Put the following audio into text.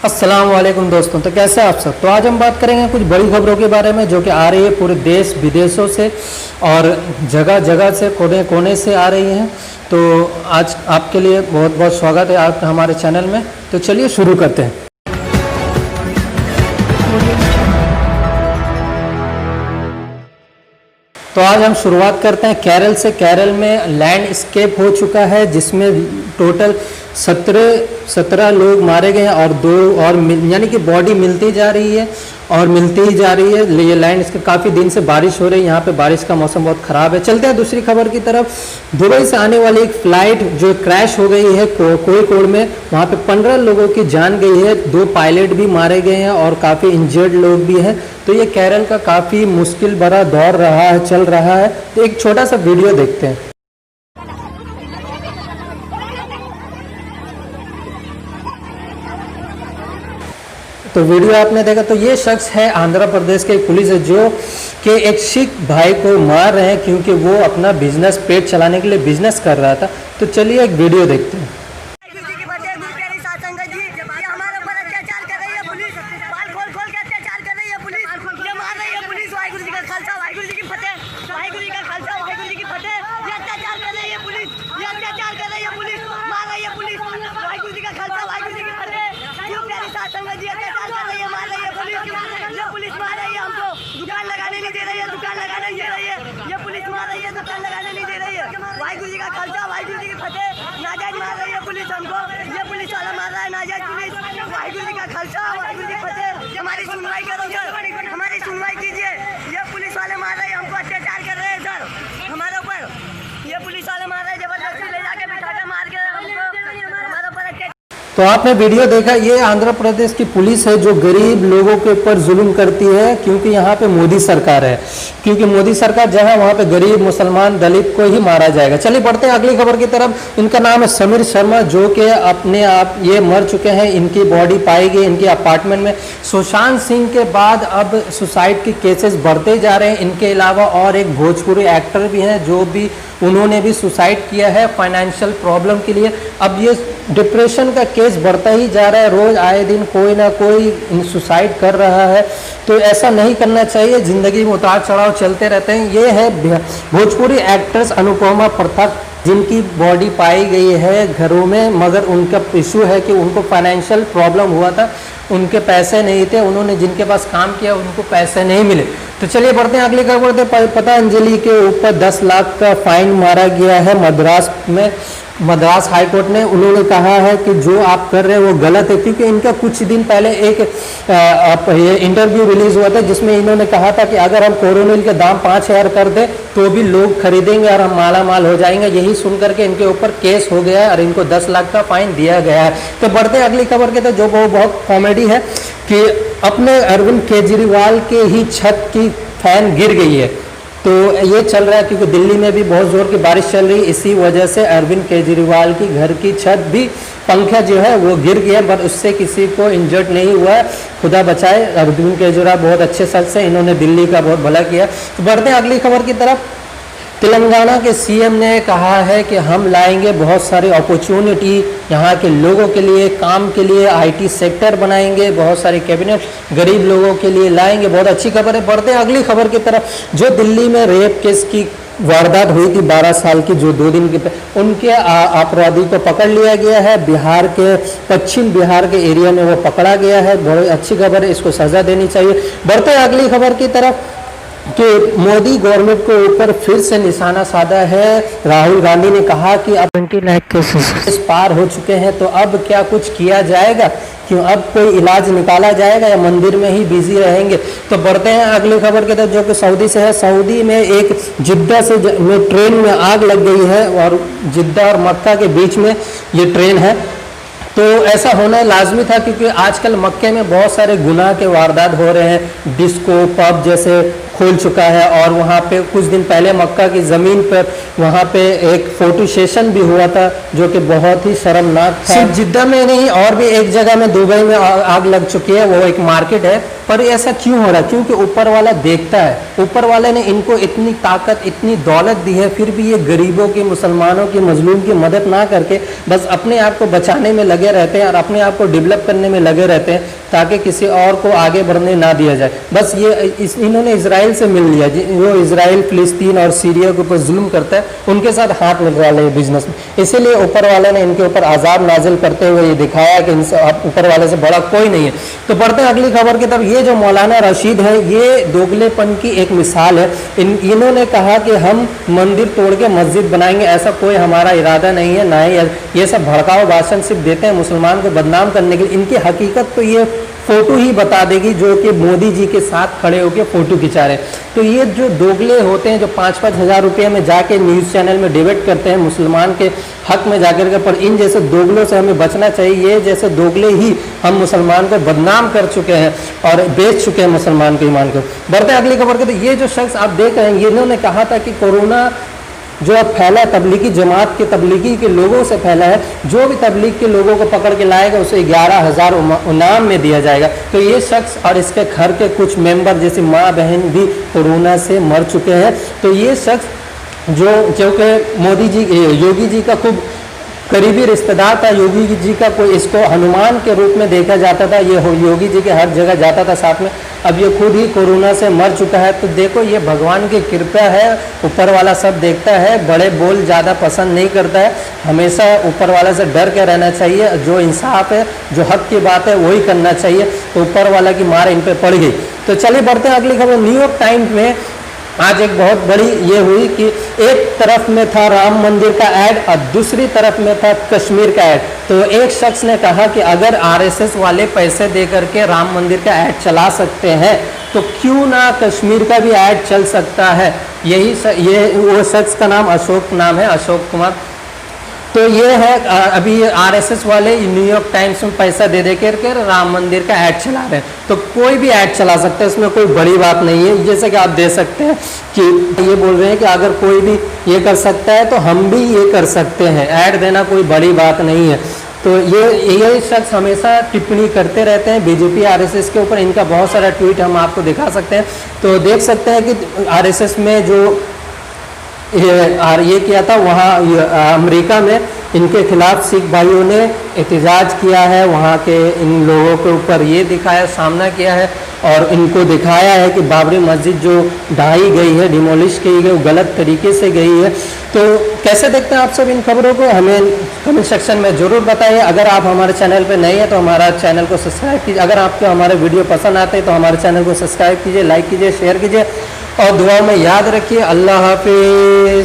अस्सलाम वालेकुम दोस्तों। तो कैसे हैं आप सब। तो आज हम बात करेंगे कुछ बड़ी खबरों के बारे में जो कि आ रही है पूरे देश विदेशों से और जगह जगह से, कोने कोने से आ रही हैं। तो आज आपके लिए बहुत बहुत स्वागत है आप हमारे चैनल में। तो चलिए शुरू करते हैं। तो आज हम शुरुआत करते हैं केरल से। केरल में लैंडस्केप हो चुका है जिसमें टोटल 17 लोग मारे गए हैं और 2 और यानी कि बॉडी मिलती जा रही है और मिलती ही जा रही है। ये लैंडस्केप काफ़ी दिन से बारिश हो रही है, यहाँ पे बारिश का मौसम बहुत ख़राब है। चलते हैं दूसरी खबर की तरफ। दुबई से आने वाली एक फ़्लाइट जो क्रैश हो गई है कोझिकोड में, वहाँ पे 15 लोगों की जान गई है, 2 पायलट भी मारे गए हैं और काफ़ी इंजर्ड लोग भी हैं। तो ये केरल का काफ़ी मुश्किल भरा दौर रहा है, चल रहा है। तो एक छोटा सा वीडियो देखते हैं। तो वीडियो आपने देखा। तो ये शख्स है आंध्र प्रदेश के पुलिस है जो कि एक सिख भाई को मार रहे हैं क्योंकि वो अपना बिजनेस पेट चलाने के लिए बिजनेस कर रहा था। तो चलिए एक वीडियो देखते हैं। पुलिस मार रही है हमको, दुकान लगाने नहीं दे रही है, दुकान लगाने नहीं दे रही है। ये पुलिस मार रही है, दुकान लगाने नहीं दे रही है। वाहिगुरु जी का खालसा, वाहिगुरु जी की फतेह। नाजायज मार रही है पुलिस हमको, ये पुलिस वाला मार रहा है नाजायज पुलिस। वाहिगुरु जी का खालसा, वाहिगुरु जी की फतेह। हमारी सुनवाई करो सर, हमारी सुनवाई कीजिए। ये पुलिस वाले मार रहे हैं हमको, अत्याचार कर रहे हैं सर हमारे ऊपर। ये पुलिस वाले मार रहे हैं, जबरदस्ती ले जाके बिठा के मार के हमको हमारे ऊपर अत्याचार। तो आपने वीडियो देखा, ये आंध्र प्रदेश की पुलिस है जो गरीब लोगों के ऊपर जुल्म करती है क्योंकि यहाँ पे मोदी सरकार है। क्योंकि मोदी सरकार जहाँ वहाँ पे गरीब मुसलमान दलित को ही मारा जाएगा। चलिए बढ़ते हैं अगली खबर की तरफ। इनका नाम है समीर शर्मा जो कि अपने आप ये मर चुके हैं। इनकी बॉडी पाई गई इनके अपार्टमेंट में। सुशांत सिंह के बाद अब सुसाइड के केसेस बढ़ते जा रहे हैं। इनके अलावा और एक भोजपुरी एक्टर भी हैं जो भी उन्होंने भी सुसाइड किया है फाइनेंशियल प्रॉब्लम के लिए। अब ये डिप्रेशन का केस बढ़ता ही जा रहा है, रोज आए दिन कोई ना कोई सुसाइड कर रहा है। तो ऐसा नहीं करना चाहिए, ज़िंदगी में उतार चढ़ाव चलते रहते हैं। ये है भोजपुरी एक्ट्रेस अनुपमा प्रताप जिनकी बॉडी पाई गई है घरों में, मगर उनका इशू है कि उनको फाइनेंशियल प्रॉब्लम हुआ था, उनके पैसे नहीं थे, उन्होंने जिनके पास काम किया उनको पैसे नहीं मिले। तो चलिए बढ़ते हैं अगली खबर। पतंजलि के ऊपर 10 लाख का फाइन मारा गया है मद्रास हाई कोर्ट ने। उन्होंने कहा है कि जो आप कर रहे हैं वो गलत है क्योंकि इनका कुछ दिन पहले एक ये इंटरव्यू रिलीज हुआ था जिसमें इन्होंने कहा था कि अगर हम कोरोनिल के दाम 5000 कर दें तो भी लोग खरीदेंगे और हम माला माल हो जाएंगे। यही सुन करके इनके ऊपर केस हो गया है और इनको 10 लाख का फाइन दिया गया है। तो बढ़ते अगली खबर के तो जो बहुत कॉमेडी है कि अपने अरविंद केजरीवाल के ही छत की फैन गिर गई है। तो ये चल रहा है क्योंकि दिल्ली में भी बहुत जोर की बारिश चल रही है, इसी वजह से अरविंद केजरीवाल की घर की छत भी पंखा जो है वो गिर गया, पर उससे किसी को इंजर्ड नहीं हुआ है, खुदा बचाए। अरविंद केजरीवाल बहुत अच्छे शख्स हैं, इन्होंने दिल्ली का बहुत भला किया। तो बढ़ते हैं अगली खबर की तरफ। तेलंगाना के सीएम ने कहा है कि हम लाएंगे बहुत सारी अपॉर्चुनिटी यहाँ के लोगों के लिए, काम के लिए, आईटी सेक्टर बनाएंगे, बहुत सारी कैबिनेट गरीब लोगों के लिए लाएंगे। बहुत अच्छी खबर है। बढ़ते हैं अगली खबर की तरफ। जो दिल्ली में रेप केस की वारदात हुई थी 12 साल की, जो 2 दिन के उनके अपराधी को पकड़ लिया गया है। बिहार के पश्चिम बिहार के एरिया में वो पकड़ा गया है। बहुत अच्छी खबर है, इसको सजा देनी चाहिए। बढ़ते हैं अगली खबर की तरफ कि मोदी गवर्नमेंट के ऊपर फिर से निशाना साधा है। राहुल गांधी ने कहा कि अब 20 लाख केसेस पार हो चुके हैं, तो अब क्या कुछ किया जाएगा? क्यों अब कोई इलाज निकाला जाएगा या मंदिर में ही बिजी रहेंगे? तो बढ़ते हैं अगली खबर की तरफ जो कि सऊदी से है। सऊदी में एक जिद्दा से में ट्रेन में आग लग गई है और जिद्दा और मक्का के बीच में ये ट्रेन है। तो ऐसा होना लाजमी था क्योंकि आजकल मक्के में बहुत सारे गुनाह के वारदात हो रहे हैं। डिस्को पब जैसे खोल चुका है। और वहाँ पे कुछ दिन पहले मक्का की ज़मीन पर वहाँ पे एक फोटो सेशन भी हुआ था जो कि बहुत ही शर्मनाक था। सिर्फ जिद्दा में नहीं और भी एक जगह में दुबई में आग लग चुकी है, वो एक मार्केट है। पर ऐसा क्यों हो रहा है? क्योंकि ऊपर वाला देखता है, ऊपर वाले ने इनको इतनी ताकत इतनी दौलत दी है, फिर भी ये गरीबों की, मुसलमानों की, मजलूम की मदद ना करके बस अपने आप को बचाने में लगे रहते हैं और अपने आप को डेवलप करने में लगे रहते हैं ताकि किसी और को आगे बढ़ने ना दिया जाए। बस ये इन्होंने इजराइल से मिल लिया, जो इजराइल फिलिस्तीन और सीरिया के ऊपर जुल्म करता है उनके साथ हाथ मिलवा ले बिजनेस में। इसीलिए ऊपर वाले ने इनके ऊपर आज़ाब नाजिल करते हुए ये दिखाया कि इनसे ऊपर वाले से बड़ा कोई नहीं है। तो बढ़ते हैं अगली खबर की तरफ। ये जो मौलाना रशीद है ये दोगलेपन की एक मिसाल है। इन्होंने कहा कि हम मंदिर तोड़ के मस्जिद बनाएंगे, ऐसा कोई हमारा इरादा नहीं है, ना ही ये सब भड़काऊ भाषण सिर्फ देते हैं मुसलमान को बदनाम करने के लिए। इनकी हकीकत तो ये फोटो ही बता देगी जो कि मोदी जी के साथ खड़े होकर फोटो खिंचा रहे। तो ये जो दोगले होते हैं जो 5-5 हज़ार रुपये में जाके न्यूज़ चैनल में डिबेट करते हैं मुसलमान के हक में जाकर के, पर इन जैसे दोगलों से हमें बचना चाहिए। ये जैसे दोगले ही हम मुसलमान को बदनाम कर चुके हैं और बेच चुके हैं मुसलमान के ईमान को। बढ़ते हैं अगली खबर के। तो ये जो शख्स आप देख रहे हैं इन्होंने कहा था कि कोरोना जो अब फैला तबलीगी जमात के तबलीगी के लोगों से फैला है, जो भी तबलीग के लोगों को पकड़ के लाएगा उसे 11,000 इनाम में दिया जाएगा। तो ये शख्स और इसके घर के कुछ मेंबर जैसे माँ बहन भी कोरोना से मर चुके हैं। तो ये शख्स जो कि मोदी जी योगी जी का खूब करीबी रिश्तेदार था, योगी जी का कोई इसको हनुमान के रूप में देखा जाता था, ये योगी जी के हर जगह जाता था साथ में। अब ये खुद ही कोरोना से मर चुका है। तो देखो ये भगवान की कृपा है, ऊपर वाला सब देखता है, बड़े बोल ज़्यादा पसंद नहीं करता है। हमेशा ऊपर वाला से डर के रहना चाहिए, जो इंसाफ है जो हक की बात है वही करना चाहिए। तो ऊपर वाला की मार इन पर पड़ गई। तो चलिए बढ़ते हैं अगली खबर। न्यूयॉर्क टाइम्स में आज एक बहुत बड़ी ये हुई कि एक तरफ में था राम मंदिर का ऐड और दूसरी तरफ में था कश्मीर का ऐड। तो एक शख्स ने कहा कि अगर आरएसएस वाले पैसे दे करके राम मंदिर का ऐड चला सकते हैं तो क्यों ना कश्मीर का भी ऐड चल सकता है। ये वो शख्स का नाम अशोक नाम है, अशोक कुमार। तो ये है अभी आरएसएस वाले न्यूयॉर्क टाइम्स में पैसा दे दे करके राम मंदिर का ऐड चला रहे हैं। तो कोई भी ऐड चला सकता है, इसमें कोई बड़ी बात नहीं है। जैसे कि आप दे सकते हैं कि ये बोल रहे हैं कि अगर कोई भी ये कर सकता है तो हम भी ये कर सकते हैं, ऐड देना कोई बड़ी बात नहीं है। तो ये शख्स हमेशा टिप्पणी करते रहते हैं बीजेपी आरएसएस के ऊपर। इनका बहुत सारा ट्वीट हम आपको दिखा सकते हैं। तो देख सकते हैं कि आरएसएस में जो ये किया था वहाँ अमेरिका में इनके खिलाफ सिख भाइयों ने एहतजाज किया है, वहाँ के इन लोगों के ऊपर ये दिखाया, सामना किया है और इनको दिखाया है कि बाबरी मस्जिद जो ढाई गई है, डिमोलिश की गई, वो गलत तरीके से गई है। तो कैसे देखते हैं आप सब इन खबरों को, हमें कमेंट सेक्शन में ज़रूर बताइए। अगर आप हमारे चैनल पर नए हैं तो हमारा चैनल को सब्सक्राइब कीजिए। अगर आपको हमारे वीडियो पसंद आते हैं तो हमारे चैनल को सब्सक्राइब कीजिए, लाइक कीजिए, शेयर कीजिए और दुआ में याद रखिए। अल्लाह हाफिज़।